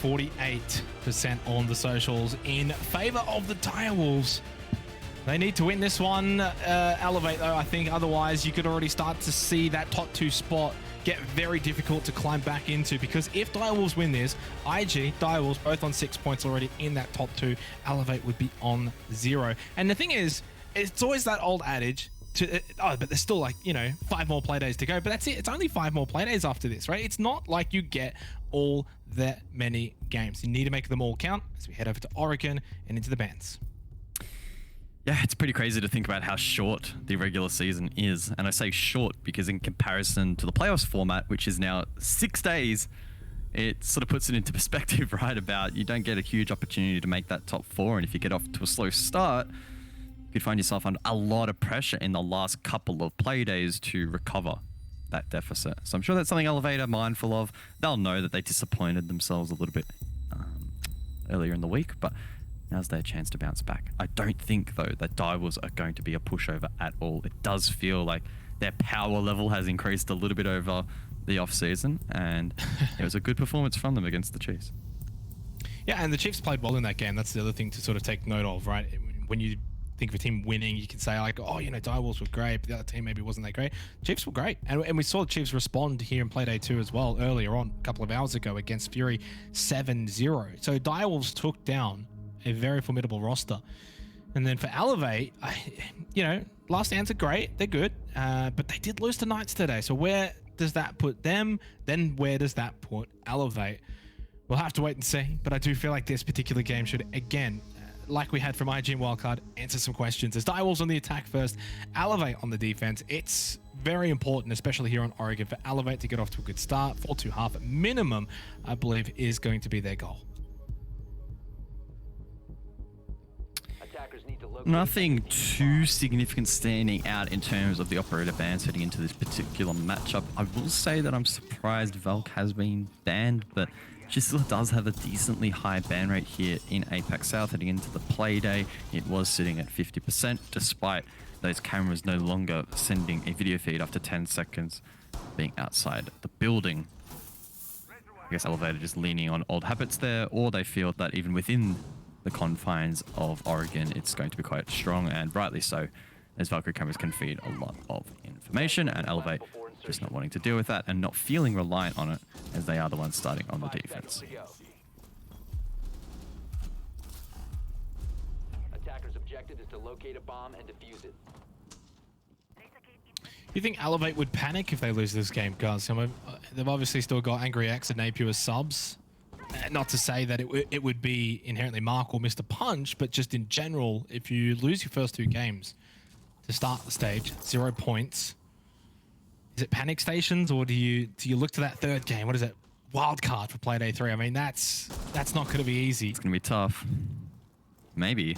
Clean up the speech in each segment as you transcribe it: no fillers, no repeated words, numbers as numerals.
48% on the socials in favor of the Direwolves. They need to win this one. Elevate, though, I think. Otherwise, you could already start to see that top 2 spot get very difficult to climb back into, because if Direwolves win this, IG, Direwolves, both on 6 points already in that top 2. Elevate would be on 0. And the thing is, it's always that old adage, but there's still, like, you know, 5 more play days to go. But that's it. It's only 5 more play days after this, right? It's not like you get all that many games. You need to make them all count as we head over to Oregon and into the bans. Yeah, it's pretty crazy to think about how short the regular season is. And I say short because in comparison to the playoffs format, which is now 6 days, it sort of puts it into perspective, right? About you don't get a huge opportunity to make that top 4. And if you get off to a slow start, you could find yourself under a lot of pressure in the last couple of play days to recover that deficit. So I'm sure that's something Elevate are mindful of. They'll know that they disappointed themselves a little bit earlier in the week, but now's their chance to bounce back. I don't think, though, that Direwolves are going to be a pushover at all. It does feel like their power level has increased a little bit over the off-season, and it was a good performance from them against the Chiefs. Yeah, and the Chiefs played well in that game. That's the other thing to sort of take note of, right? When you think of a team winning, you can say, like, oh, you know, Direwolves were great, but the other team maybe wasn't that great. Chiefs were great. And we saw the Chiefs respond here in Playday 2 as well earlier on, a couple of hours ago, against Fury 7-0. So Direwolves took down a very formidable roster. And then for Elevate, you know, last answer, great, they're good, but they did lose to Knights today. So where does that put them? Then where does that put Elevate? We'll have to wait and see, but I do feel like this particular game should, again, like we had from IG and Wildcard, answer some questions. As Direwolves on the attack first, Elevate on the defense. It's very important, especially here on Oregon, for Elevate to get off to a good start. 4-2-half at minimum, I believe, is going to be their goal. Nothing too significant standing out in terms of the operator bans heading into this particular matchup. I will say that I'm surprised Valk has been banned, but she still does have a decently high ban rate here in APAC South heading into the play day. It was sitting at 50%, despite those cameras no longer sending a video feed after 10 seconds being outside the building. I guess Elevator just leaning on old habits there, or they feel that even within the confines of Oregon, it's going to be quite strong, and rightly so, as Valkyrie cameras can feed a lot of information, and Elevate just not wanting to deal with that and not feeling reliant on it, as they are the ones starting on the defense. Attacker's objective is to locate a bomb and defuse it. You think Elevate would panic if they lose this game, guys? I mean, they've obviously still got Angry X and Napier as subs. Not to say that it would be inherently Mark or Mr. Punch, but just in general, if you lose your first 2 games to start the stage, 0 points, is it panic stations, or do you look to that 3rd game? What is it? Wildcard for Playday 3. I mean, that's not going to be easy. It's going to be tough. Maybe.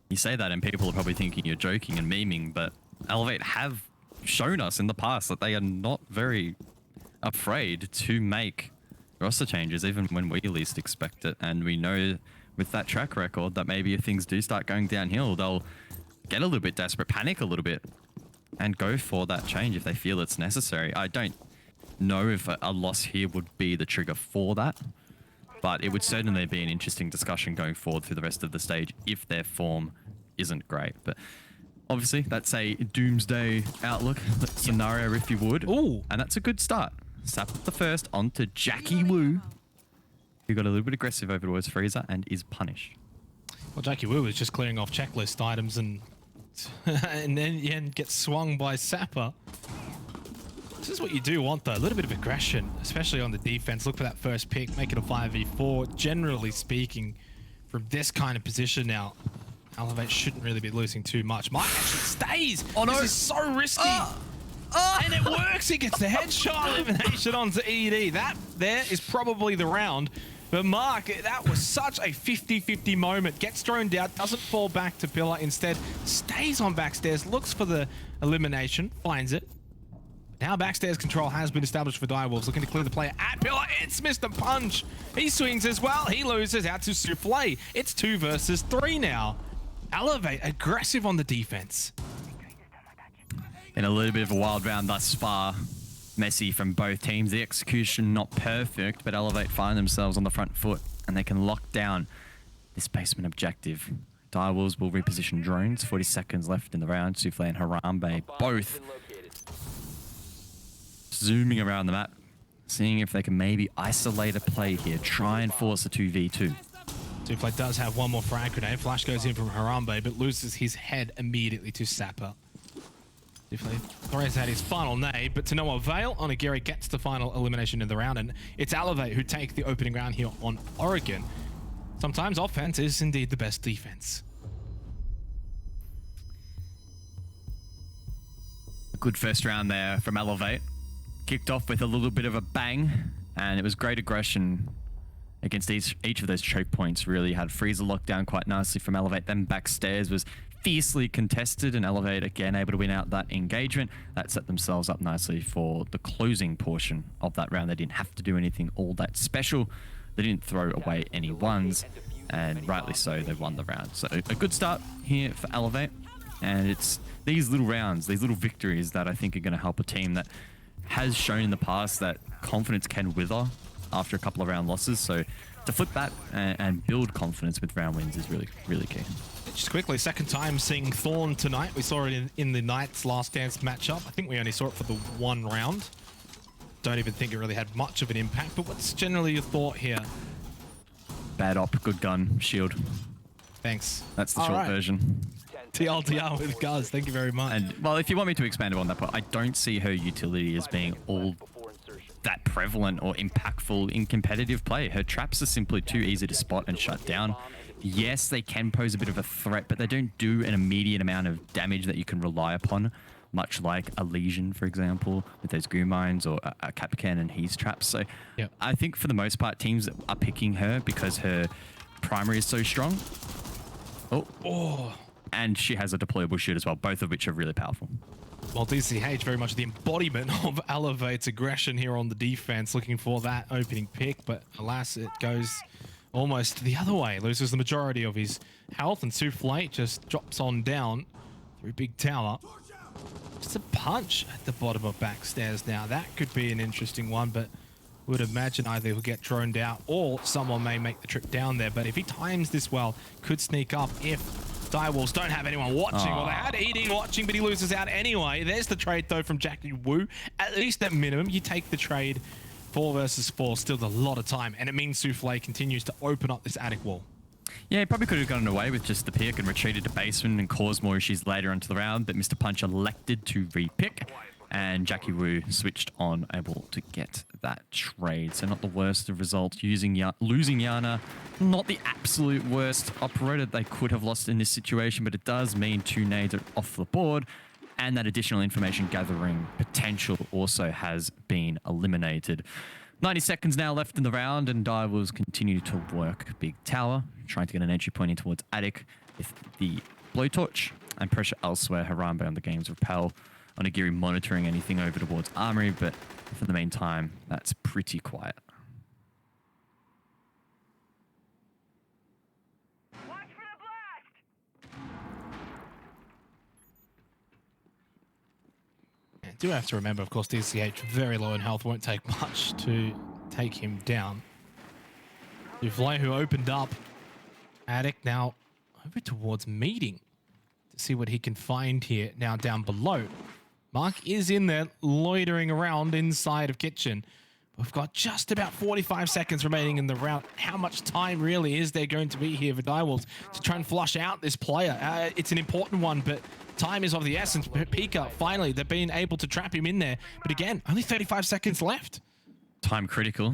You say that and people are probably thinking you're joking and memeing, but Elevate have shown us in the past that they are not very afraid to make roster changes even when we least expect it, and we know with that track record that maybe if things do start going downhill, they'll get a little bit desperate, panic a little bit, and go for that change if they feel it's necessary. I don't know if a loss here would be the trigger for that, but it would certainly be an interesting discussion going forward through the rest of the stage if their form isn't great. But obviously that's a doomsday outlook scenario, if you would. Ooh. And that's a good start. Sap the first onto Jackie Wu, who got a little bit aggressive over towards Freezer and is punished. Well, Jackie Wu was just clearing off checklist items and then gets swung by Sapper. This is what you do want, though. A little bit of aggression, especially on the defense. Look for that first pick, make it a 5v4. Generally speaking, from this kind of position now, Elevate shouldn't really be losing too much. Mike actually stays. Oh no, this is so risky. And it works. He gets the headshot elimination onto ED. That there is probably the round. But Mark, that was such a 50-50 moment. Gets thrown down, doesn't fall back to Pillar. Instead, stays on backstairs, looks for the elimination, finds it. Now backstairs control has been established for Direwolves, looking to clear the player at Pillar. It's Mr. Punch. He swings as well. He loses out to Souffle. It's 2 versus 3 now. Elevate aggressive on the defense. In a little bit of a wild round thus far. messy from both teams. The execution not perfect, but Elevate find themselves on the front foot and they can lock down this basement objective. Direwolves will reposition drones. 40 seconds left in the round. Souffle and Harambe both zooming around the map, seeing if they can maybe isolate a play here, try and force a 2v2. Souffle does have one more frag grenade. Flash goes in from Harambe, but loses his head immediately to Sapper. Souffle throws out his final nade, but to no avail. Onigiri gets the final elimination in the round, and it's Elevate who take the opening round here on Oregon. Sometimes offense is indeed the best defense. A good first round there from Elevate. Kicked off with a little bit of a bang, and it was great aggression against each of those choke points. Really had Freezer locked down quite nicely from Elevate. Then backstairs was fiercely contested, and Elevate again able to win out that engagement. That set themselves up nicely for the closing portion of that round. They didn't have to do anything all that special. They didn't throw away any ones, and rightly so, they won the round. So a good start here for Elevate, and it's these little rounds, these little victories that I think are going to help a team that has shown in the past that confidence can wither after a couple of round losses. So to flip that and build confidence with round wins is really, really key. Just quickly, second time seeing Thorn tonight. We saw it in the Knights Last Dance matchup. I think we only saw it for the one round. Don't even think it really had much of an impact, but what's generally your thought here? Bad op, good gun, shield. Thanks. That's the short version. TLDR with Guz, thank you very much. And, well, if you want me to expand upon that point, I don't see her utility as being all that prevalent or impactful in competitive play. Her traps are simply too easy to spot and shut down. Yes, they can pose a bit of a threat, but they don't do an immediate amount of damage that you can rely upon, much like a Lesion, for example, with those goo mines, or a Capcan and He's traps. So yep. I think for the most part, teams are picking her because her primary is so strong. Oh. And she has a deployable shoot as well, both of which are really powerful. Well, DCH very much the embodiment of Elevate's aggression here on the defense, looking for that opening pick, but alas, it goes almost the other way. Loses the majority of his health, and Souffle just drops on down through Big Tower. Just a punch at the bottom of backstairs now. That could be an interesting one, but would imagine either he'll get droned out or someone may make the trip down there. But if he times this well, could sneak up if Direwolves don't have anyone watching. Well, they had Eding watching, but he loses out anyway. There's the trade, though, from Jackie Wu. At least at minimum, you take the trade. 4 versus 4, still a lot of time. And it means Souffle continues to open up this attic wall. Yeah, he probably could have gotten away with just the pick and retreated to basement and caused more issues later into the round, but Mr. Punch elected to re-pick, and Jackie Wu switched on, able to get that trade. So not the worst of results. Losing Yana, not the absolute worst operator they could have lost in this situation, but it does mean 2 nades are off the board, and that additional information gathering potential also has been eliminated. 90 seconds now left in the round, and Direwolves continue to work Big Tower, trying to get an entry point in towards attic with the blowtorch, and pressure elsewhere. Harambe on the game's repel. Onigiri monitoring anything over towards Armory, but for the meantime, that's pretty quiet. Watch for the blast! You do have to remember, of course, DCH very low in health, won't take much to take him down. Souffle, who opened up attic, now over towards meeting to see what he can find here now down below. Mark is in there loitering around inside of kitchen. We've got just about 45 seconds remaining in the round. How much time really is there going to be here for Direwolves to try and flush out this player? It's an important one, but time is of the essence. Pika, finally, they've been able to trap him in there. But again, only 35 seconds left. Time critical.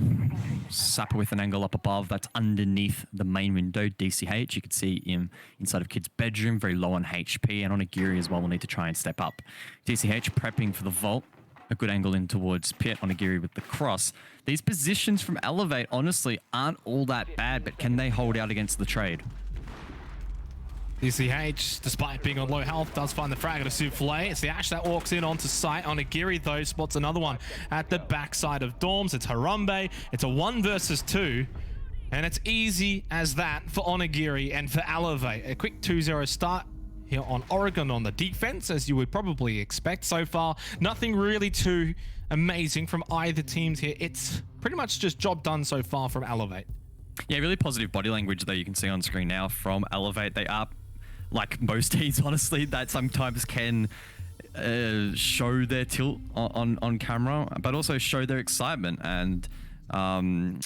Sapper with an angle up above. That's underneath the main window. DCH, you can see him inside of Kid's bedroom, very low on HP, and Onigiri as well will need to try and step up. DCH prepping for the vault. A good angle in towards Pit. Onigiri with the cross. These positions from Elevate, honestly, aren't all that bad, but can they hold out against the trade? DCH, despite being on low health, does find the frag of Souffle. It's the Ash that walks in onto site. Onigiri, though, spots another one at the backside of Dorms. It's Harambe. It's a 1 versus 2. And it's easy as that for Onigiri and for Elevate. A quick 2-0 start. here on Oregon on the defense, as you would probably expect so far. Nothing really too amazing from either teams here. It's pretty much just job done so far from Elevate. Yeah, really positive body language though you can see on screen now from Elevate. They are, like most teams, honestly, that sometimes can show their tilt on camera, but also show their excitement and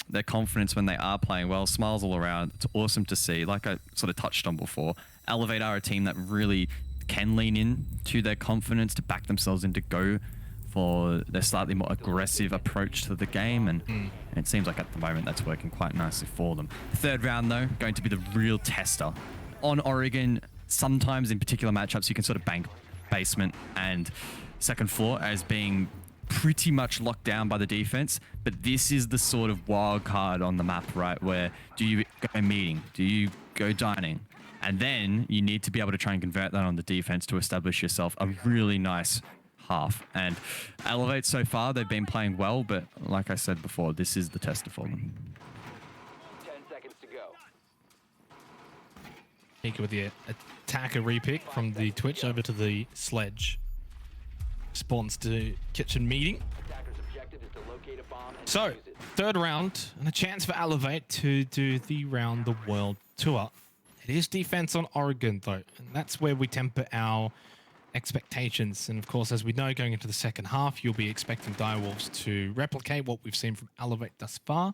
their confidence when they are playing well. Smiles all around. It's awesome to see. Like I sort of touched on before, Elevate are a team that really can lean in to their confidence to back themselves in to go for their slightly more aggressive approach to the game, and it seems like at the moment that's working quite nicely for them. The third round though, going to be the real tester. On Oregon, sometimes in particular matchups you can sort of bank basement and second floor as being pretty much locked down by the defense, but this is the sort of wild card on the map, right? Where do you go meeting? Do you go dining? And then you need to be able to try and convert that on the defense to establish yourself a really nice half. And Elevate so far, they've been playing well, but like I said before, this is the tester for them. 10 seconds to go. Nika with the attacker repick from the Twitch over to the Sledge. Response to kitchen meeting. Attacker's objective is to locate a bomb and So, defuse it. third round, and a chance for Elevate to do the round the world tour. It is defense on Oregon, though, and that's where we temper our expectations. And of course, as we know, going into the second half, you'll be expecting Direwolves to replicate what we've seen from Elevate thus far.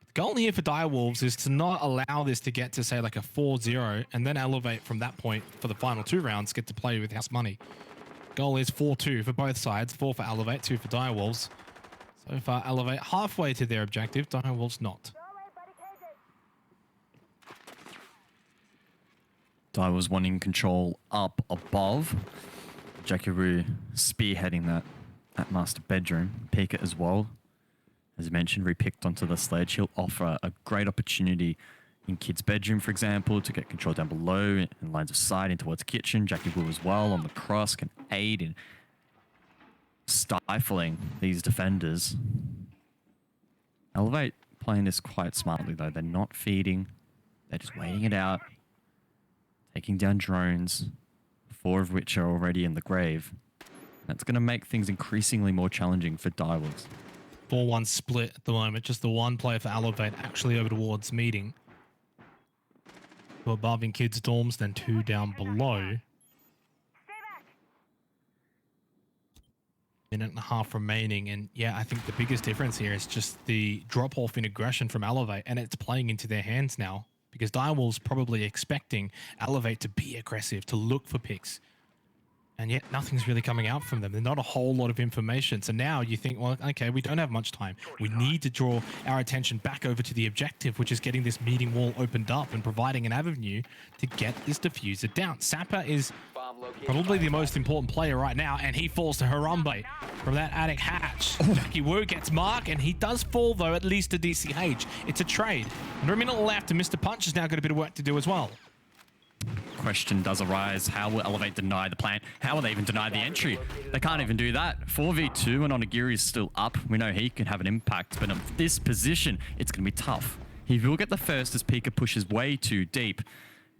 The goal here for Direwolves is to not allow this to get to, say, like a 4-0, and then Elevate from that point for the final two rounds get to play with house money. Goal is 4-2 for both sides, 4 for Elevate, 2 for Direwolves. So far, Elevate halfway to their objective, Direwolves not. Dai was wanting control up above. Jackaroo spearheading that master bedroom. Pika as well. As I mentioned, repicked onto the Sledge. He'll offer a great opportunity in Kid's bedroom, for example, to get control down below in lines of sight in towards kitchen. Jackie Wu as well on the cross can aid in stifling these defenders. Elevate playing this quite smartly though. They're not feeding. They're just waiting it out. Taking down drones, 4 of which are already in the grave. That's going to make things increasingly more challenging for Direwolves. 4-1 split at the moment. Just the one player for Elevate actually over towards meeting. 2 above in kids' dorms, then 2 down below. Minute and a half remaining, and yeah, I think the biggest difference here is just the drop-off in aggression from Elevate, and it's playing into their hands now. Because Direwolves probably expecting Elevate to be aggressive, to look for picks. And yet nothing's really coming out from them. There's not a whole lot of information. So now you think, well, okay, we don't have much time. We need to draw our attention back over to the objective, which is getting this meeting wall opened up and providing an avenue to get this diffuser down. Sapper is Bomb located probably by the most important player right now, and he falls to Harambe from that attic hatch. Jackie Wu gets Mark, and he does fall, though, at least to DCH. It's a trade. Under a minute left, and Mr. Punch has now got a bit of work to do as well. Question does arise. How will Elevate deny the plant? How will they even deny the entry? They can't even do that. 4v2 and Onigiri is still up. We know he can have an impact, but in this position, it's going to be tough. He will get the first as Pika pushes way too deep.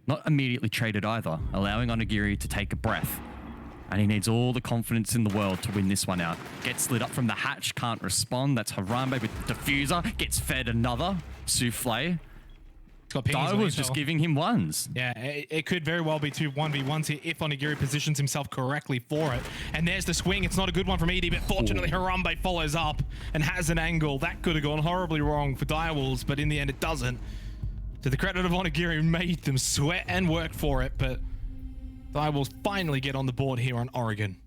Not immediately traded either, allowing Onigiri to take a breath. And he needs all the confidence in the world to win this one out. Gets lit up from the hatch, can't respond. That's Harambe with the diffuser. Gets fed another souffle. Dai was just giving him ones. Yeah, it could very well be 2 1v1s here if Onigiri positions himself correctly for it. And there's the swing. It's not a good one from ED, but fortunately Harambe follows up and has an angle. That could have gone horribly wrong for Direwolves, but in the end it doesn't. To the credit of Onigiri, made them sweat and work for it, but Direwolves finally get on the board here on Oregon.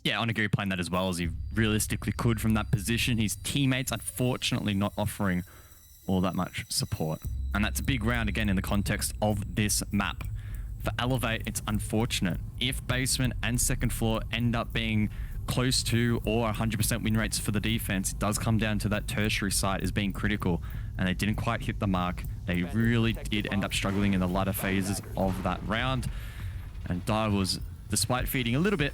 Yeah, Onigiri playing that as well as he realistically could from that position. His teammates, unfortunately, not offering all that much support. And that's a big round again in the context of this map. For Elevate, it's unfortunate. If basement and second floor end up being close to or 100% win rates for the defense, it does come down to that tertiary site as being critical. And they didn't quite hit the mark. They really did end up struggling in the latter phases of that round. And Dai was, despite feeding a little bit,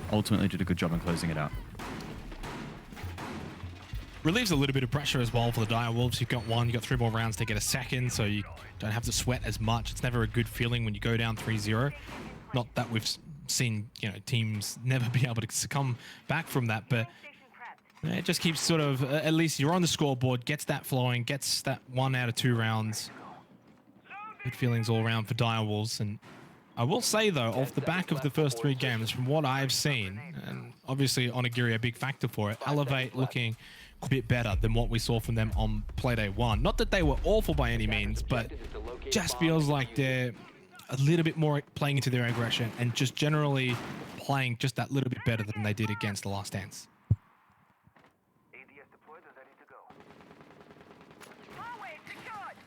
ultimately did a good job in closing it out. Relieves a little bit of pressure as well for the Direwolves. You've got 1, you've got 3 more rounds to get a second, so you don't have to sweat as much. It's never a good feeling when you go down 3-0. Not that we've seen, teams never be able to come back from that, but it just keeps sort of, at least you're on the scoreboard, gets that flowing, gets that 1 out of 2 rounds. Good feelings all around for Direwolves. And I will say, though, off the back of the first 3 games, from what I've seen, and obviously Onigiri a big factor for it, Elevate looking a bit better than what we saw from them on Playday 1. Not that they were awful by any means, but just feels like they're a little bit more playing into their aggression and just generally playing just that little bit better than they did against the Last Dance. ADS deployed and ready to go. Hallway secured.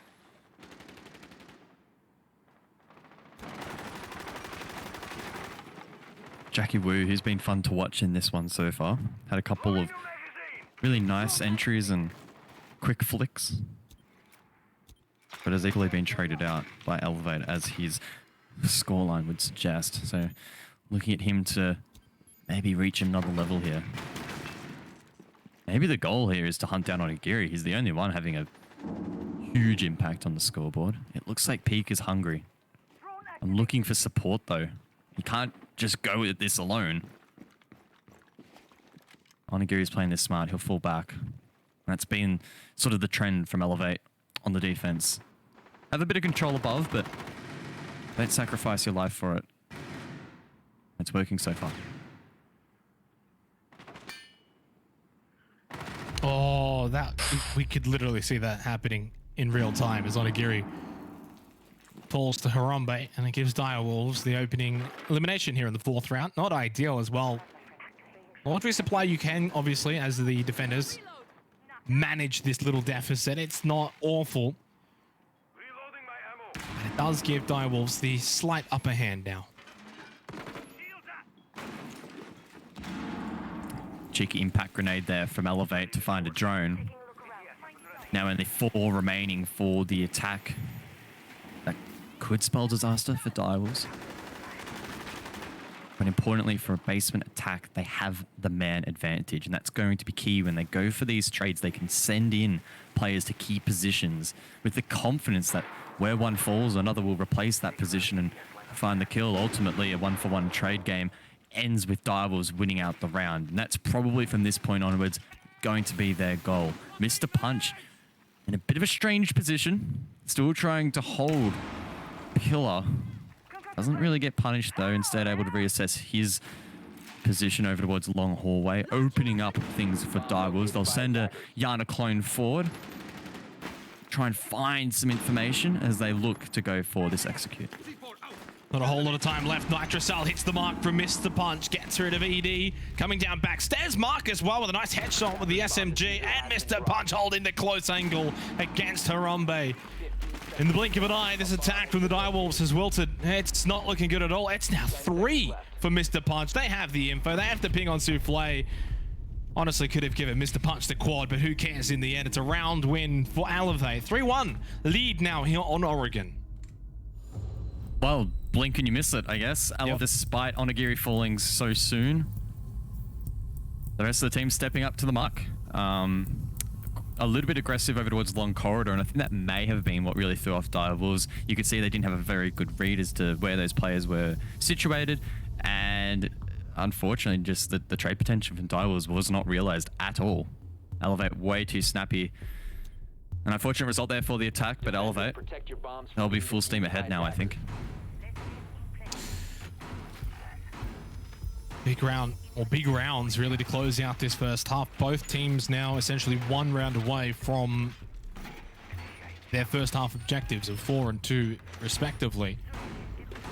Jackie Wu, he's been fun to watch in this one so far. Had a couple of really nice entries and quick flicks, but has equally been traded out by Elevate, as his scoreline would suggest. So looking at him to maybe reach another level here. Maybe the goal here is to hunt down Onigiri. He's the only one having a huge impact on the scoreboard. It looks like Peak is hungry. I'm looking for support, though. He can't just go with this alone. Onigiri's playing this smart. He'll fall back. That's been sort of the trend from Elevate on the defense. Have a bit of control above, but don't sacrifice your life for it. It's working so far. Oh, that we could literally see that happening in real time as Onigiri falls to Harambe, and it gives Direwolves the opening elimination here in the 4th round. Not ideal as well. Laundry supply, you can obviously, as the defenders, manage this little deficit. It's not awful, but it does give Direwolves the slight upper hand now. Cheeky impact grenade there from Elevate to find a drone. Now only 4 remaining for the attack. That could spell disaster for Direwolves. But importantly, for a basement attack, they have the man advantage, and that's going to be key when they go for these trades. They can send in players to key positions with the confidence that where one falls, another will replace that position and find the kill. Ultimately, a 1-for-1 trade game ends with Direwolves winning out the round, and that's probably from this point onwards going to be their goal. Mr. Punch in a bit of a strange position, still trying to hold Pillar. Doesn't really get punished though, instead able to reassess his position over towards long hallway, opening up things for Direwolves. They'll send a Yana clone forward, try and find some information as they look to go for this execute. Not a whole lot of time left. Nitrocell hits the mark from Mr. Punch, gets rid of ED. Coming down backstairs, Mark as well with a nice headshot with the SMG, and Mr. Punch holding the close angle against Harambe. In the blink of an eye, this attack from the Direwolves has wilted. It's not looking good at all. It's now 3 for Mr. Punch. They have the info. They have the ping on Souffle. Honestly, could have given Mr. Punch the quad, but who cares in the end? It's a round win for Elevate. 3-1 lead now here on Oregon. Well, blink and you miss it, I guess. Yep. Despite Onigiri falling so soon, the rest of the team stepping up to the mark. A little bit aggressive over towards long corridor, and I think that may have been what really threw off Direwolves. You could see they didn't have a very good read as to where those players were situated, and unfortunately, just the trade potential from Direwolves was not realized at all. Elevate way too snappy. An unfortunate result there for the attack, but Elevate, they'll be full steam ahead now, I think. Big round, or big rounds really to close out this first half. Both teams now essentially 1 round away from their first half objectives of 4 and 2 respectively.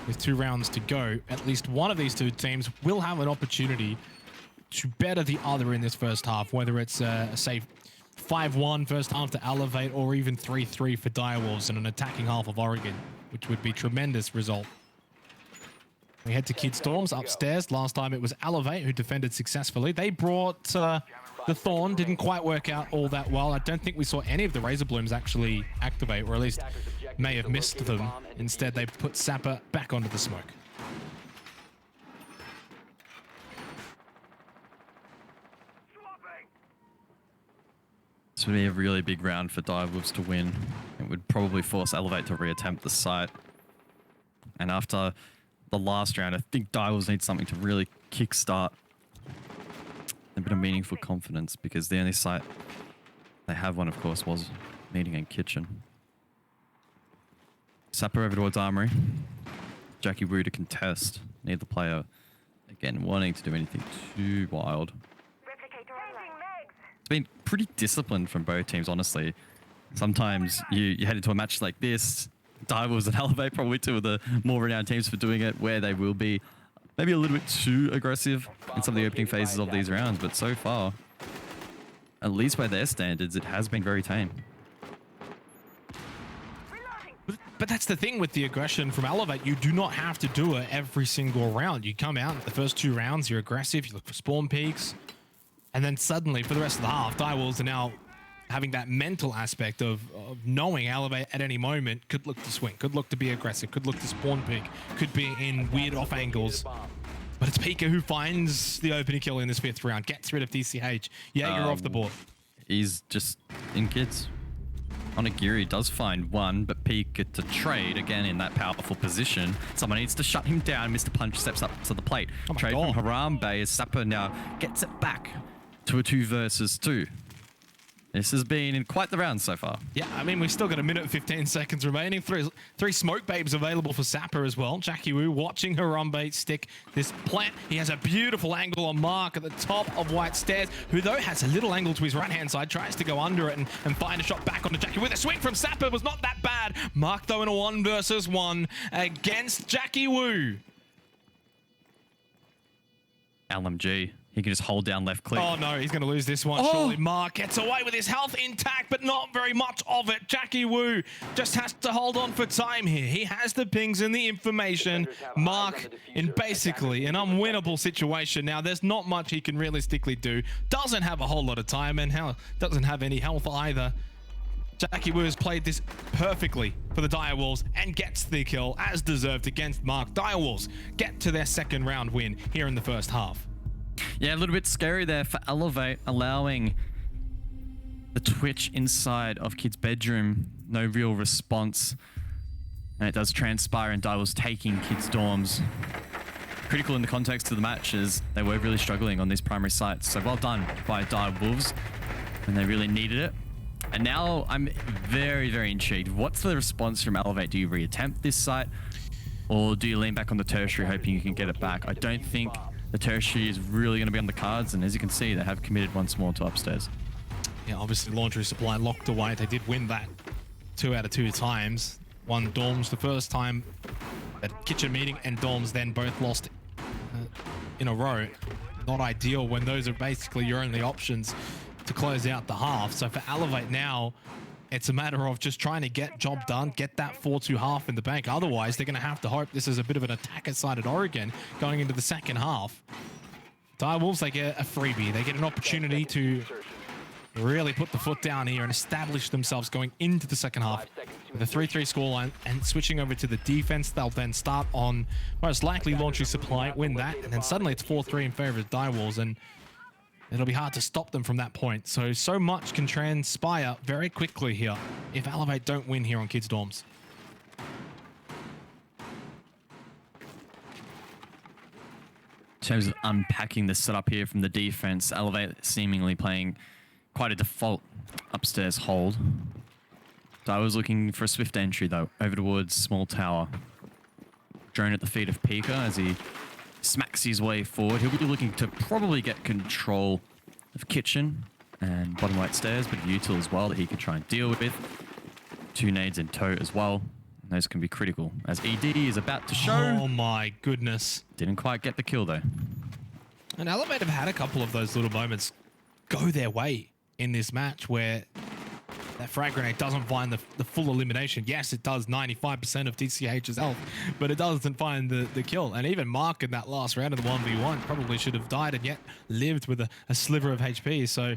With 2 rounds to go, at least one of these 2 teams will have an opportunity to better the other in this first half, whether it's say 5-1 first half to Elevate, or even 3-3 for Direwolves in an attacking half of Oregon, which would be a tremendous result. We head to Kid Storms upstairs. Last time it was Elevate who defended successfully. They brought the Thorn, didn't quite work out all that well. I don't think we saw any of the Razor Blooms actually activate, or at least may have missed them. Instead, they put Sapper back onto the smoke. This would be a really big round for Direwolves to win. It would probably force Elevate to reattempt the site. And after the last round. I think Direwolves need something to really kickstart a bit of meaningful confidence, because the only site they have one, of course, was meeting and kitchen. Sapper over towards Armory. Jackie Wu to contest. Neither player, again, wanting to do anything too wild. It's been pretty disciplined from both teams, honestly. Sometimes you head into a match like this. Direwolves and Elevate, probably two of the more renowned teams for doing it, where they will be maybe a little bit too aggressive in some of the opening phases of these rounds. But so far, at least by their standards, it has been very tame. But that's the thing with the aggression from Elevate. You do not have to do it every single round. You come out the first 2 rounds, you're aggressive, you look for spawn peaks, and then suddenly for the rest of the half, Direwolves are now having that mental aspect of knowing Elevate at any moment could look to swing, could look to be aggressive, could look to spawn peak, could be in weird off angles. But it's Pika who finds the opening kill in this 5th round, gets rid of DCH. Jaeger off the board. He's just in kids. Onigiri does find one, but Pika to trade again in that powerful position. Someone needs to shut him down. Mr. Punch steps up to the plate. Trade from Harambe as Sapper now gets it back to a 2 versus 2. This has been quite the round so far. Yeah, I mean, we've still got 1 minute and 15 seconds remaining. Three smoke babes available for Sapper as well. Jackie Wu watching Harambe stick this plant. He has a beautiful angle on Mark at the top of White Stairs, who though has a little angle to his right-hand side, tries to go under it and find a shot back onto Jackie Wu. The swing from Sapper was not that bad. Mark though in a 1 versus 1 against Jackie Wu. LMG. He can just hold down left click. Oh no, he's going to lose this one. Surely Mark gets away with his health intact, but not very much of it. Jackie Wu just has to hold on for time here. He has the pings and the information. Mark in basically an unwinnable situation. Now, there's not much he can realistically do. Doesn't have a whole lot of time, and hell, doesn't have any health either. Jackie Wu has played this perfectly for the Direwolves and gets the kill as deserved against Mark. Direwolves get to their 2nd round win here in the first half. Yeah, a little bit scary there for Elevate, allowing the Twitch inside of Kid's bedroom. No real response. And it does transpire in Direwolves taking Kid's dorms. Critical in the context of the match, as they were really struggling on these primary sites. So well done by Direwolves, and they really needed it. And now I'm very, very intrigued. What's the response from Elevate? Do you reattempt this site, or do you lean back on the tertiary hoping you can get it back? I don't think the tertiary is really going to be on the cards, and as you can see, they have committed once more to upstairs. Yeah, obviously laundry supply locked away. They did win that 2 out of 2 times. Won dorms the first time at kitchen meeting, and dorms then both lost in a row. Not ideal when those are basically your only options to close out the half. So for Elevate now, it's a matter of just trying to get job done, get that 4-2 half in the bank. Otherwise, they're going to have to hope this is a bit of an attacker-sided Oregon going into the 2nd half. Direwolves, they get a freebie. They get an opportunity to really put the foot down here and establish themselves going into the 2nd half with a 3-3 scoreline, and switching over to the defense. They'll then start on most likely laundry supply, win that, and then suddenly it's 4-3 in favor of Direwolves, and it'll be hard to stop them from that point. So much can transpire very quickly here if Elevate don't win here on Kids Dorms. In terms of unpacking the setup here from the defense, Elevate seemingly playing quite a default upstairs hold. I was looking for a swift entry though, over towards small tower. Drone at the feet of Pika as he smacks his way forward. He'll be looking to probably get control of kitchen and bottom right stairs, but util as well that he could try and deal with. 2 nades in tow as well. And those can be critical as ED is about to show. Oh my goodness. Didn't quite get the kill though. And Elevate have had a couple of those little moments go their way in this match where that frag grenade doesn't find the full elimination. Yes, it does 95% of DCH's health, but it doesn't find the kill. And even Mark in that last round of the 1v1 probably should have died and yet lived with a sliver of HP. So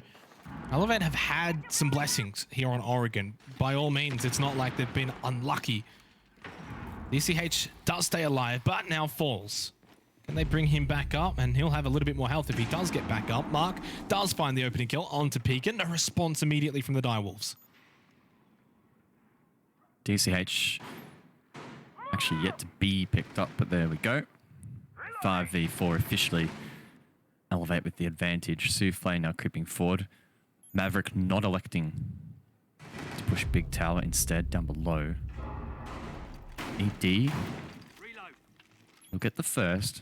Elevate have had some blessings here on Oregon. By all means, it's not like they've been unlucky. DCH does stay alive, but now falls. Can they bring him back up? And he'll have a little bit more health if he does get back up. Mark does find the opening kill onto Pika. No response immediately from the Direwolves. DCH actually yet to be picked up, but there we go. 5v4 officially. Elevate with the advantage. Souffle now creeping forward. Maverick not electing to push Big Tower instead down below. ED will get the first.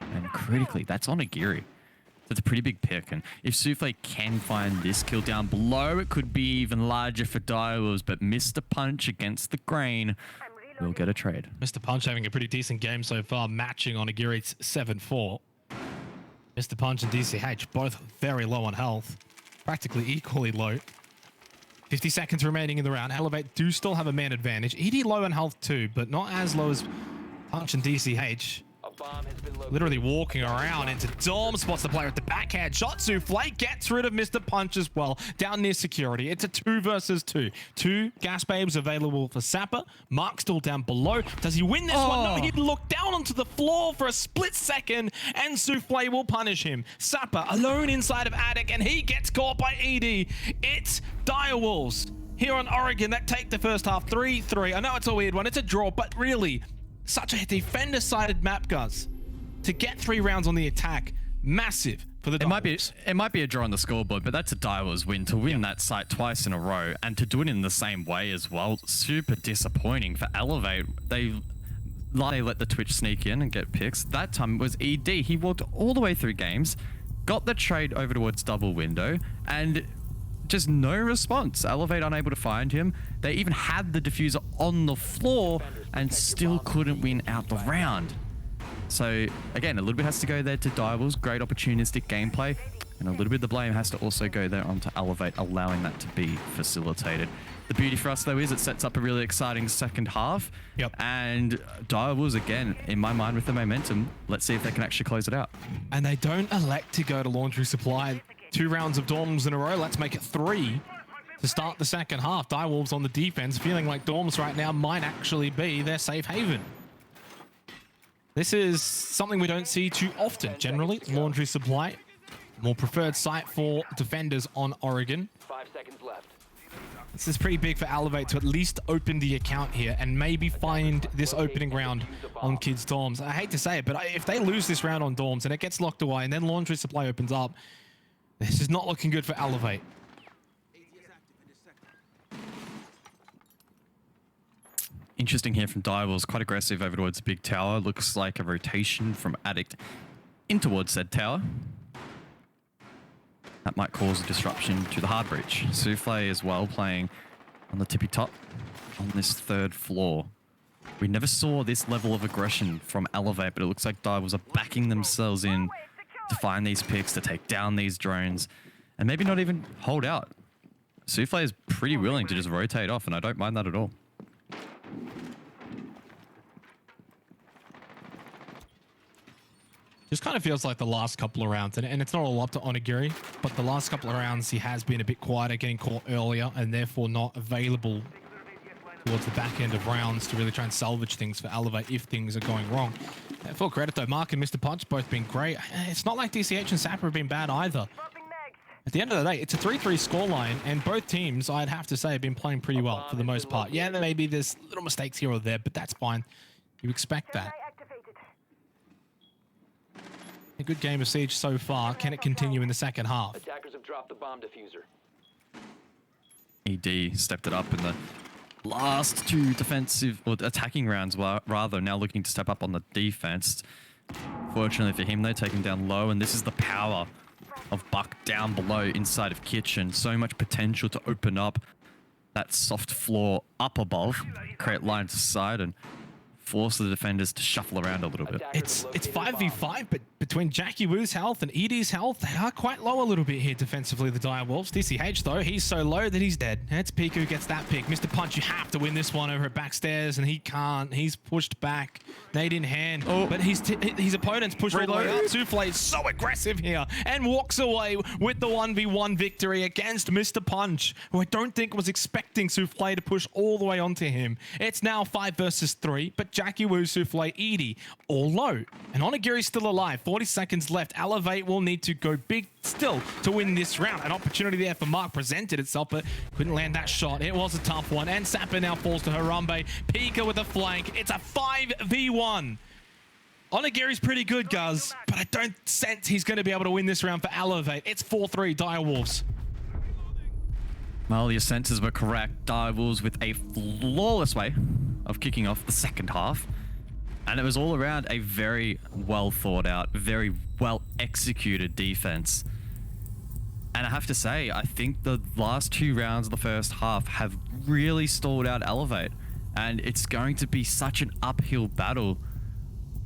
And critically, that's on Agiri. That's a pretty big pick. And if Souffle can find this kill down below, it could be even larger for Direwolves. But Mr. Punch against the grain will get a trade. Mr. Punch having a pretty decent game so far, matching on Agiri's 7-4. Mr. Punch and DCH both very low on health, practically equally low. 50 seconds remaining in the round. Elevate do still have a man advantage. ED low on health too, but not as low as Punch and DCH. Bomb has been located. Literally walking around into Dom, spots the player at the backhand shot. Souffle gets rid of Mr. Punch as well. Down near security. It's a 2 versus 2. 2 gas babes available for Sapper. Mark still down below. Does he win this one? No, he'd look down onto the floor for a split second and Souffle will punish him. Sapper alone inside of Attic and he gets caught by ED. It's Direwolves here on Oregon that take the first half 3-3. I know it's a weird one. It's a draw, but really, such a defender-sided map, guys. To get 3 rounds on the attack, massive for the Direwolves. It might be a draw on the scoreboard, but that's a Direwolves win. To win that site twice in a row and to do it in the same way as well, super disappointing for Elevate. They let the Twitch sneak in and get picks. That time it was ED. He walked all the way through games, got the trade over towards double window, and just no response. Elevate unable to find him. They even had the diffuser on the floor and still couldn't win out the round. So again, a little bit has to go there to Direwolves. Great opportunistic gameplay. And a little bit of the blame has to also go there onto Elevate, allowing that to be facilitated. The beauty for us though is it sets up a really exciting second half. Yep. And Direwolves, again, in my mind with the momentum, let's see if they can actually close it out. And they don't elect to go to Laundry Supply. 2 rounds of Dorms in a row. Let's make it 3 to start the second half. Direwolves on the defense, feeling like Dorms right now might actually be their safe haven. This is something we don't see too often. Generally, Laundry Supply, more preferred site for defenders on Oregon. 5 seconds left. This is pretty big for Elevate to at least open the account here and maybe find this opening round on Kids Dorms. I hate to say it, but if they lose this round on Dorms and it gets locked away and then Laundry Supply opens up, this is not looking good for Elevate. Interesting here from Direwolves, quite aggressive over towards Big Tower. Looks like a rotation from Addict in towards said tower. That might cause a disruption to the hard breach. Souffle as well playing on the tippy top on this 3rd floor. We never saw this level of aggression from Elevate, but it looks like Direwolves are backing themselves in to find these picks, to take down these drones, and maybe not even hold out. Souffle is pretty willing to just rotate off, and I don't mind that at all. Just kind of feels like the last couple of rounds, and it's not all up to Onigiri, but the last couple of rounds he has been a bit quieter, getting caught earlier, and therefore not available towards the back end of rounds to really try and salvage things for Elevate if things are going wrong. Full credit though, Mark and Mr. Punch both been great. It's not like DCH and Sapper have been bad either. At the end of the day, it's a 3-3 scoreline, and both teams, I'd have to say, have been playing pretty well for the most part. Yeah, there may be there's little mistakes here or there, but that's fine. You expect that. A good game of Siege so far. Can it continue in the second half? Attackers have dropped the bomb diffuser. ED stepped it up in the last 2 defensive or attacking rounds, rather, now looking to step up on the defense. Fortunately for him, they take him down low, and this is the power of Buck down below inside of Kitchen. So much potential to open up that soft floor up above, create line to side, and force the defenders to shuffle around a little bit. It's 5v5, but between Jackie Wu's health and Edie's health, they are quite low a little bit here defensively, the Direwolves. DCH, though, he's so low that he's dead. It's Piku who gets that pick. Mr. Punch, you have to win this one over at backstairs, and he can't. He's pushed back. Nade in hand, but his opponent's pushed all the way out. Souffle is so aggressive here and walks away with the 1v1 victory against Mr. Punch, who I don't think was expecting Souffle to push all the way onto him. It's now 5 versus 3, but Jackie Wu, Souffle, Edie, all low. And Onigiri's still alive. 40 seconds left. Elevate will need to go big still to win this round. An opportunity there for Mark presented itself, but couldn't land that shot. It was a tough one. And Sapper now falls to Harambe. Pika with a flank. It's a 5v1. Onigiri's pretty good, Guz, but I don't sense he's going to be able to win this round for Elevate. It's 4-3 Direwolves. Well, your senses were correct. Direwolves with a flawless way of kicking off the second half. And it was all around a very well thought out, very well executed defense. And I have to say, I think the last 2 rounds of the first half have really stalled out Elevate. And it's going to be such an uphill battle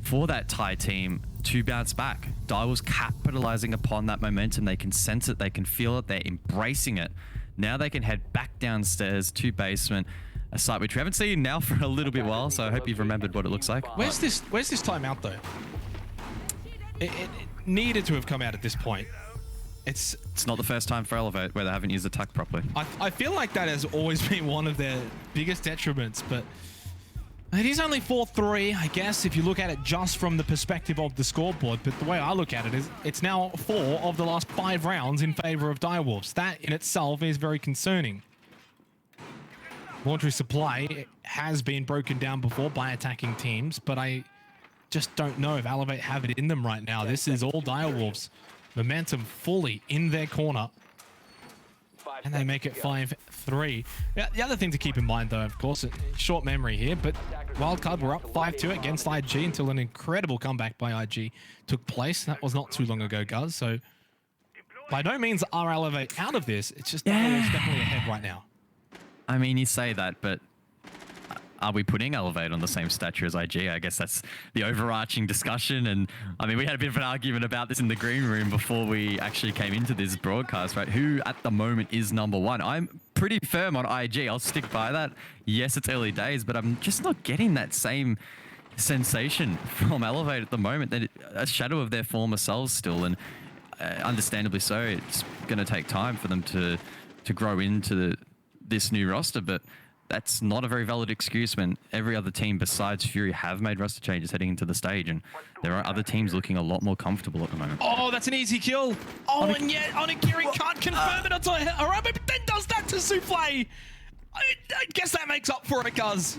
for that Thai team to bounce back. Direwolves capitalizing upon that momentum. They can sense it, they can feel it, they're embracing it. Now they can head back downstairs to basement, a site which we haven't seen now for a little bit while, so I hope you've remembered what it looks like. Where's this timeout though? It needed to have come out at this point. It's not the first time for Elevate where they haven't used attack properly. I feel like that has always been one of their biggest detriments, but it is only 4-3, I guess, if you look at it just from the perspective of the scoreboard. But the way I look at it is it's now 4 of the last 5 rounds in favor of Direwolves. That in itself is very concerning. Laundry supply has been broken down before by attacking teams, but I just don't know if Elevate have it in them right now. This is all Direwolves. Momentum fully in their corner. And they make it 5-3. Yeah, the other thing to keep in mind, though, of course, short memory here, but Wildcard were up 5-2 against IG until an incredible comeback by IG took place. That was not too long ago, Guz. So by no means are Elevate out of this. It's just Direwolves definitely ahead right now. I mean, you say that, but are we putting Elevate on the same stature as IG? I guess that's the overarching discussion. And I mean, we had a bit of an argument about this in the green room before we actually came into this broadcast, right? Who at the moment is #1? I'm pretty firm on IG. I'll stick by that. Yes, it's early days, but I'm just not getting that same sensation from Elevate at the moment. That a shadow of their former selves still, and understandably so. It's going to take time for them to grow into this new roster, but that's not a very valid excuse when every other team besides Fury have made roster changes heading into the stage, and there are other teams looking a lot more comfortable at the moment. Oh, that's an easy kill. Oh, and yet Onigiri can't confirm it until Harambe, but then does that to Souffle. I guess that makes up for it, Guz.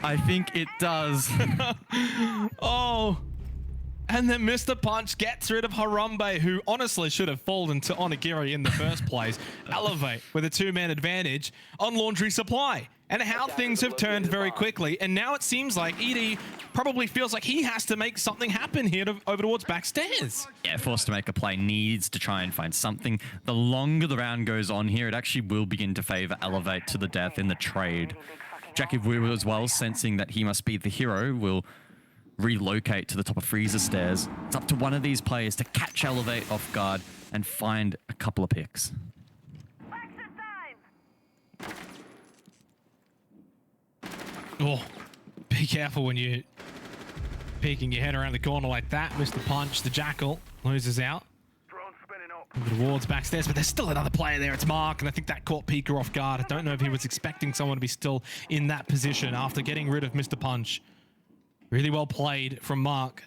I think it does. Oh. And then Mr. Punch gets rid of Harambe, who honestly should have fallen to Onigiri in the first place. Elevate with a 2-man advantage on Laundry Supply. And how things have turned very quickly. And now it seems like Edie probably feels like he has to make something happen here over towards backstairs. Yeah, forced to make a play, needs to try and find something. The longer the round goes on here, it actually will begin to favor Elevate to the death in the trade. Jackie Wu as well, sensing that he must be the hero, will relocate to the top of Freezer stairs. It's up to one of these players to catch Elevate off guard and find a couple of picks. Oh, be careful when you're peeking your head around the corner like that. Mr. Punch, the Jackal, loses out. Towards backstairs, but there's still another player there. It's Mark, and I think that caught Pika off guard. I don't know if he was expecting someone to be still in that position after getting rid of Mr. Punch. Really well played from Mark.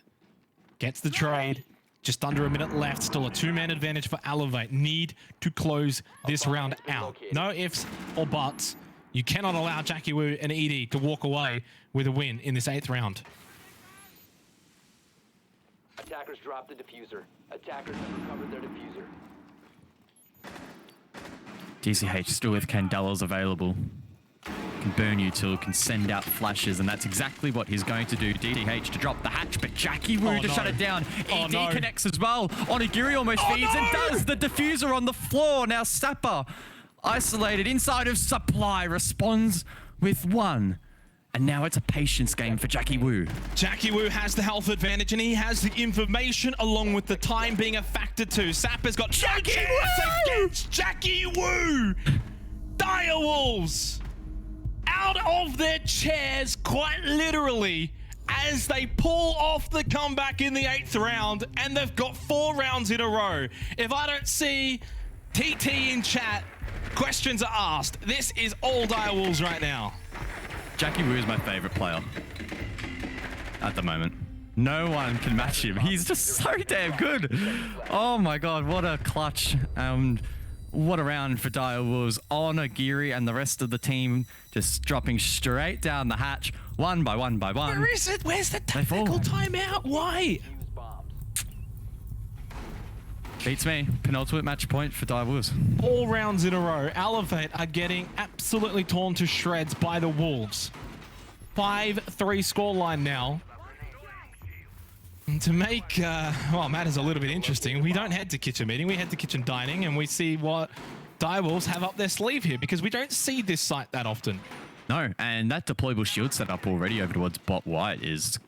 Gets the trade. Just under a minute left. Still a 2-man advantage for Elevate. Need to close this round out. No ifs or buts. You cannot allow Jackie Wu and Edie to walk away with a win in this 8th round. Attackers dropped the diffuser. Attackers have recovered their diffuser. DCH still with Candelas available. Can burn you till, can send out flashes, and that's exactly what he's going to do. DDH to drop the hatch, but Jackie Wu to shut it down. ED connects as well. Onigiri almost feeds and does the diffuser on the floor. Now Sapper, isolated inside of supply, responds with 1. And now it's a patience game for Jackie Wu. Jackie Wu has the health advantage, and he has the information along with the time being a factor too. Sapper's got Jackie Wu against Jackie Wu. Direwolves out of their chairs, quite literally, as they pull off the comeback in the 8th round, and they've got 4 rounds in a row. If I don't see TT in chat, questions are asked. This is all Direwolves right now. Jackie Wu is my favorite player. at the moment. No one can match him. He's just so damn good. Oh my god, what a clutch. What a round for Direwolves. Onagiri and the rest of the team just dropping straight down the hatch, one by one by one. Where is it? Where's the fall. tactical timeout? Why? Defuse bombs. Beats me. Penultimate match point for Direwolves. All rounds in a row, Elevate are getting absolutely torn to shreds by the Wolves. 5-3 scoreline now. And to make matters a little bit interesting, we don't head to kitchen meeting, we head to kitchen dining, and we see what Direwolves have up their sleeve here, because we don't see this site that often. No, and that deployable shield set up already over towards bot white is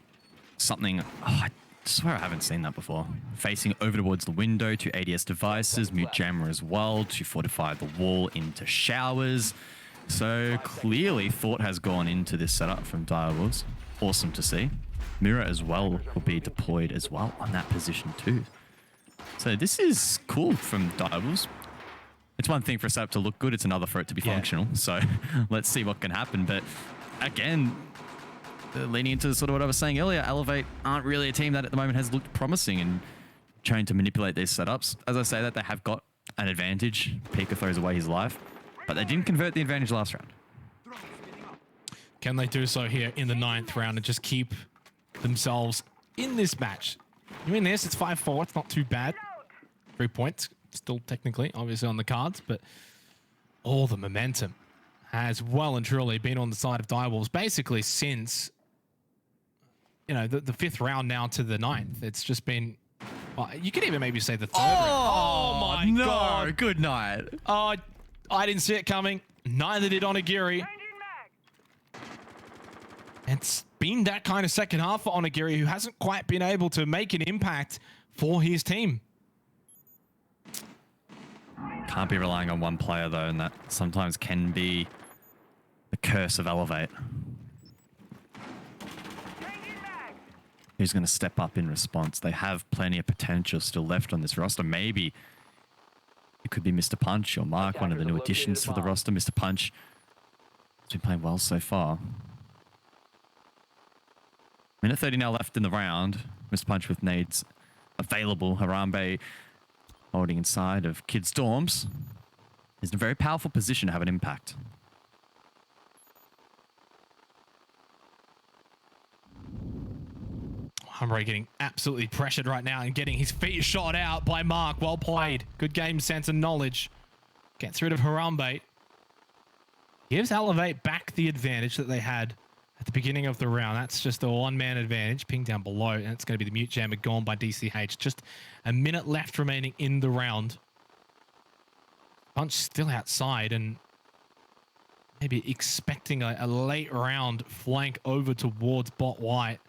something, I swear I haven't seen that before. Facing over towards the window to ADS devices, mute jammer as well, to fortify the wall into showers. So clearly thought has gone into this setup from Direwolves. Awesome to see. Mirror as well will be deployed as well on that position too. So this is cool from Direwolves. It's one thing for a setup to look good, it's another for it to be functional. So let's see what can happen. But again, leaning into sort of what I was saying earlier, Elevate aren't really a team that at the moment has looked promising and trying to manipulate these setups. As I say that, they have got an advantage. Pika throws away his life, but they didn't convert the advantage last round. Can they do so here in the 9th round and just keep themselves in this match? You mean this? It's 5-4. It's not too bad. 3 points. Still technically, obviously, on the cards, but all the momentum has well and truly been on the side of Direwolves basically since, you know, the 5th round now to the 9th. It's just been, well, you could even maybe say the 3rd round. Oh my God. Good night. Oh, I didn't see it coming. Neither did Onagiri. It's been that kind of second half for Onagiri, who hasn't quite been able to make an impact for his team. Can't be relying on one player though, and that sometimes can be the curse of Elevate. Who's going to step up in response? They have plenty of potential still left on this roster. Maybe it could be Mr. Punch or Mark, one of the new additions to the roster. Mr. Punch has been playing well so far. Minute 30 now left in the round. Mr. Punch with nades available. Harambe holding inside of kids' dorms. He's in a very powerful position to have an impact. Humray getting absolutely pressured right now and getting his feet shot out by Mark. Well played. Good game sense and knowledge. Gets rid of Harambe. Gives Elevate back the advantage that they had at the beginning of the round. That's just a one-man advantage. Ping down below, and it's going to be the mute jammer gone by DCH. Just a minute left remaining in the round. Punch still outside and maybe expecting a late round flank over towards bot white.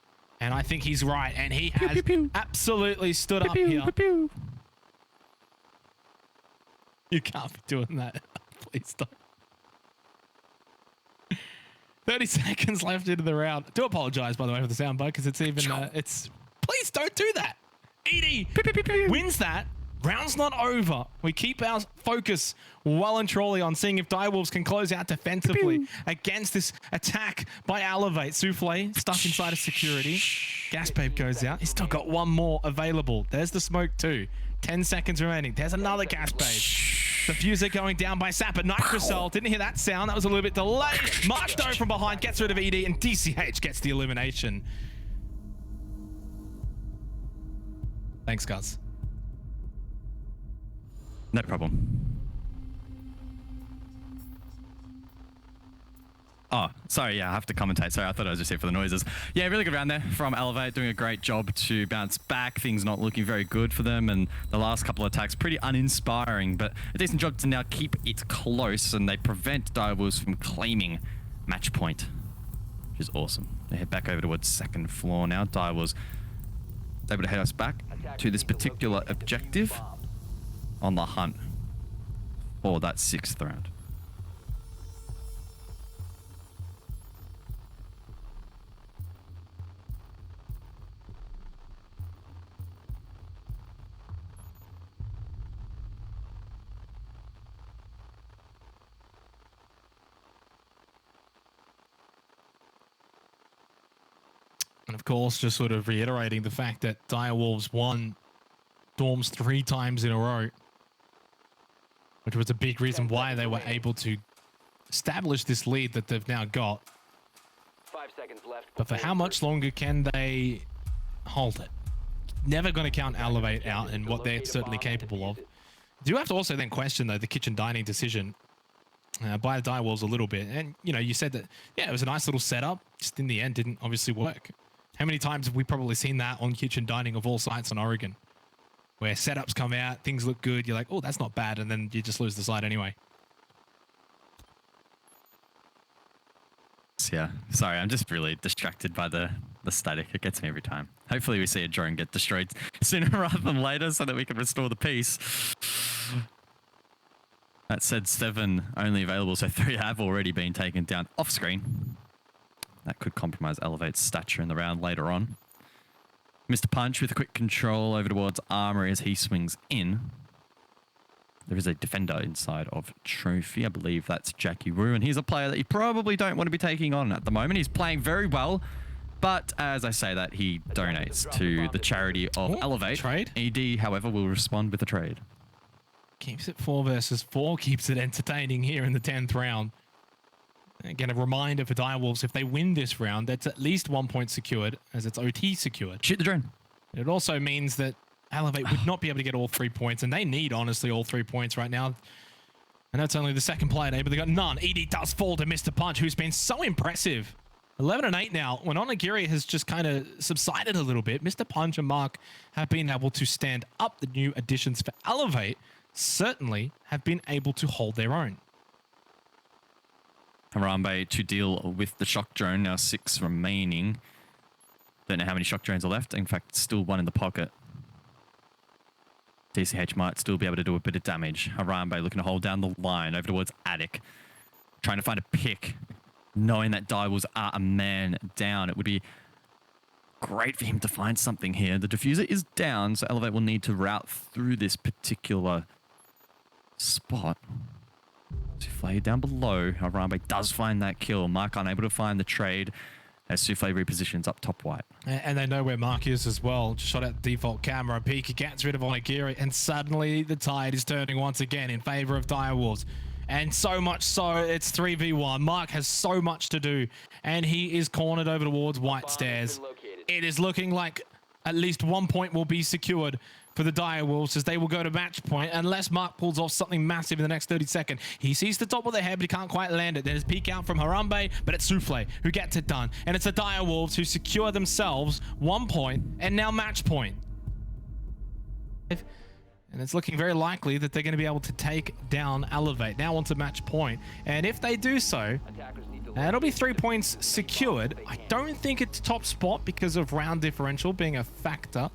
And I think he's right, and he has absolutely stood up here. You can't be doing that. Please don't. 30 seconds left into the round. I do apologize, by the way, for the soundbite, because it's even, please don't do that. Edie wins that. Round's not over. We keep our focus well and truly on seeing if Direwolves can close out defensively against this attack by Elevate. Souffle stuck inside of security. Gas Babe goes out. He's still got one more available. There's the smoke too. 10 seconds remaining. There's another Gas Babe. The fuser going down by Sapper. Nitrocell. Didn't hear that sound. That was a little bit delayed. Mark Doe from behind gets rid of ED, and DCH gets the elimination. Thanks, guys. No problem. Oh, sorry, yeah, I have to commentate. Sorry, I thought I was just here for the noises. Yeah, really good round there from Elevate, doing a great job to bounce back. Things not looking very good for them, and the last couple of attacks pretty uninspiring, but a decent job to now keep it close, and they prevent Direwolves from claiming match point, which is awesome. They head back over towards second floor now. Direwolves able to head us back to this particular objective on the hunt for that 6th round. And of course, just sort of reiterating the fact that Direwolves won Dorms 3 times in a row, which was a big reason why they were able to establish this lead that they've now got. 5 seconds left. But for how much longer can they hold it? Never going to count Elevate out and what they're certainly capable of. Do have to also then question, though, the kitchen dining decision by the Direwolves a little bit. And, you know, you said that, yeah, it was a nice little setup. Just in the end, didn't obviously work. How many times have we probably seen that on kitchen dining of all sites in Oregon? Where setups come out, things look good, you're like, oh, that's not bad, and then you just lose the site anyway. Yeah, sorry, I'm just really distracted by the static. It gets me every time. Hopefully we see a drone get destroyed sooner rather than later so that we can restore the peace. That said, 7 only available, so 3 have already been taken down off screen. That could compromise Elevate's stature in the round later on. Mr. Punch with a quick control over towards Armory as he swings in. There is a defender inside of Trophy. I believe that's Jackie Wu, and he's a player that you probably don't want to be taking on at the moment. He's playing very well, but as I say that, he donates to the charity of Elevate. Trade. ED, however, will respond with a trade. Keeps it 4 versus 4, keeps it entertaining here in the 10th round. Again, a reminder for Direwolves, if they win this round, that's at least 1 point secured, as it's OT secured. Shoot the drone. It also means that Elevate would not be able to get all 3 points, and they need, honestly, all 3 points right now. And that's only the second play day, but they got none. ED does fall to Mr. Punch, who's been so impressive. 11 and 8 now. When Onigiri has just kind of subsided a little bit, Mr. Punch and Mark have been able to stand up. The new additions for Elevate certainly have been able to hold their own. Harambe to deal with the shock drone. Now 6 remaining. Don't know how many shock drones are left. In fact, still 1 in the pocket. DCH might still be able to do a bit of damage. Harambe looking to hold down the line over towards Attic. Trying to find a pick. Knowing that Direwolves are a man down. It would be great for him to find something here. The diffuser is down, so Elevate will need to route through this particular spot. Souffle down below. Harambe does find that kill. Mark unable to find the trade as Souffle repositions up top white. And they know where Mark is as well. Just shot at the default camera. Pika gets rid of Onigiri, and suddenly the tide is turning once again in favor of Direwolves. And so much so, it's 3v1. Mark has so much to do, and he is cornered over towards White Stairs. It is looking like at least 1 point will be secured for the Direwolves as they will go to match point unless Mark pulls off something massive in the next 30 seconds. He sees the top of the head, but he can't quite land it. There's peek out from Harambe, but it's Souffle who gets it done. And it's the Direwolves who secure themselves 1 point and now match point. And it's looking very likely that they're going to be able to take down Elevate now onto match point. And if they do so, it'll be 3 points secured. I don't think it's top spot because of round differential being a factor.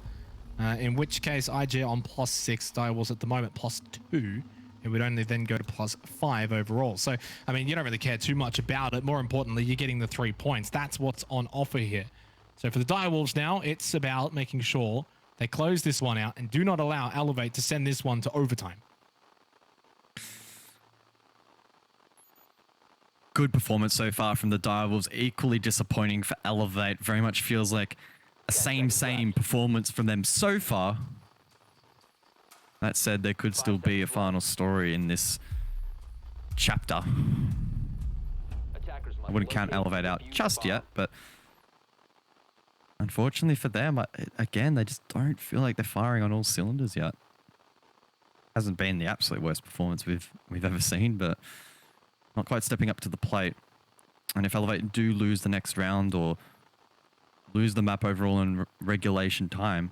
In which case, IG on +6, Direwolves at the moment +2. It would only then go to +5 overall. So, I mean, you don't really care too much about it. More importantly, you're getting the 3 points. That's what's on offer here. So for the Direwolves now, it's about making sure they close this one out and do not allow Elevate to send this one to overtime. Good performance so far from the Direwolves. Equally disappointing for Elevate. Very much feels like a same performance from them so far. That said, there could still be a final story in this chapter. I wouldn't count Elevate out just yet, but unfortunately for them, again, they just don't feel like they're firing on all cylinders yet. Hasn't been the absolute worst performance we've ever seen, but not quite stepping up to the plate. And if Elevate do lose the next round or lose the map overall in regulation time,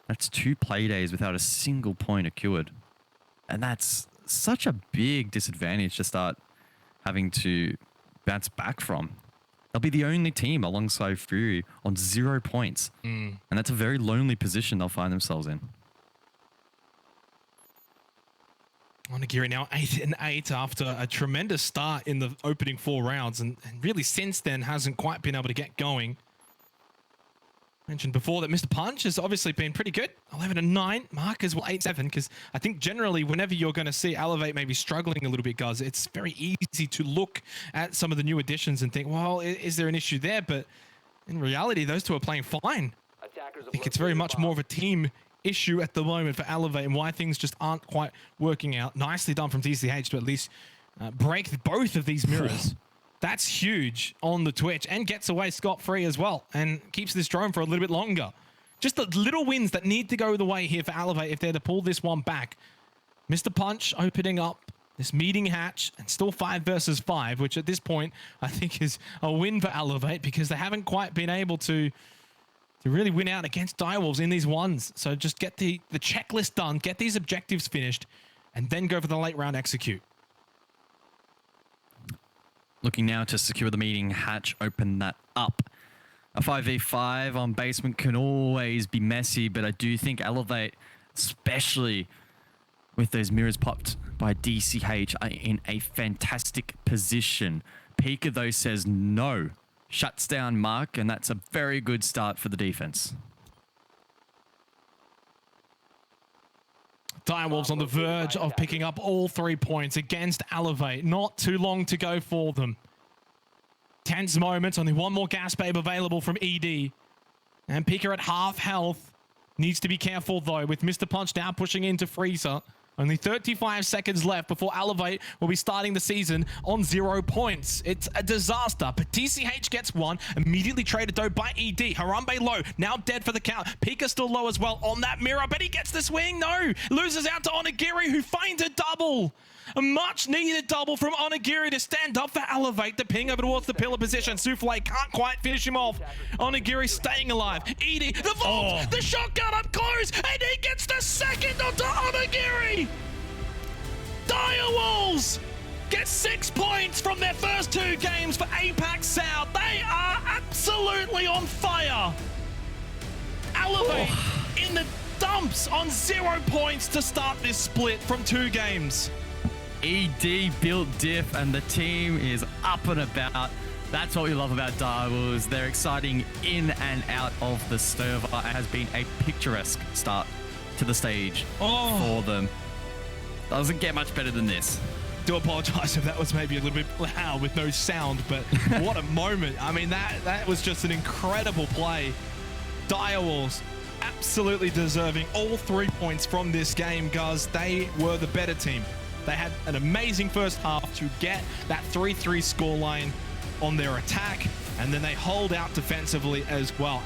that's 2 play days without a single point accrued. And that's such a big disadvantage to start having to bounce back from. They'll be the only team alongside Fury on 0 points. And that's a very lonely position they'll find themselves in. Onigiri now 8 and 8 after a tremendous start in the opening 4 rounds. And really since then hasn't quite been able to get going. Mentioned before that Mr. Punch has obviously been pretty good. 11 and 9. Mark as well 8-7, because I think generally whenever you're going to see Elevate maybe struggling a little bit, guys, it's very easy to look at some of the new additions and think, well, is there an issue there? But In reality, those two are playing fine. Attackers I think it's very much more of a team issue at the moment for Elevate and why things just aren't quite working out. Nicely done from TCH to at least break both of these mirrors. That's huge on the Twitch and gets away scot-free as well and keeps this drone for a little bit longer. Just the little wins that need to go the way here for Elevate if they're to pull this one back. Mr. Punch opening up this meeting hatch and still 5 versus 5, which at this point I think is a win for Elevate because they haven't quite been able to really win out against Direwolves in these ones. So just get the checklist done, get these objectives finished, and then go for the late round execute. Looking now to secure the meeting hatch, open that up. A 5v5 on basement can always be messy, but I do think Elevate, especially with those mirrors popped by DCH, are in a fantastic position. Pika, though, says no. Shuts down Mark, and that's a very good start for the defense. Direwolves on the verge of picking up all 3 points against Elevate. Not too long to go for them. Tense moments, only one more gas babe available from ED. And Pika at half health. Needs to be careful though, with Mr. Punch now pushing into Freezer. Only 35 seconds left before Elevate will be starting the season on 0 points. It's a disaster, but TCH gets one, immediately traded though by ED. Harambe low, now dead for the count. Pika still low as well on that mirror, but he gets the swing, no! Loses out to Onigiri, who finds a double! A much needed double from Onigiri to stand up for Elevate. The ping over towards the pillar position. Souffle can't quite finish him off. Onigiri staying alive. Edie, the vault, the shotgun up close, and he gets the second onto Onigiri. Direwolves get 6 points from their first 2 games for APAC South. They are absolutely on fire. Elevate in the dumps on 0 points to start this split from 2 games. ED built diff and the team is up and about. That's what we love about Direwolves. They're exciting in and out of the server. It has been a picturesque start to the stage for them. Doesn't get much better than this. Do apologize if that was maybe a little bit loud with no sound, but what a moment. I mean, that was just an incredible play. Direwolves absolutely deserving all 3 points from this game, guys. They were the better team. They had an amazing first half to get that 3-3 scoreline on their attack, and then they hold out defensively as well.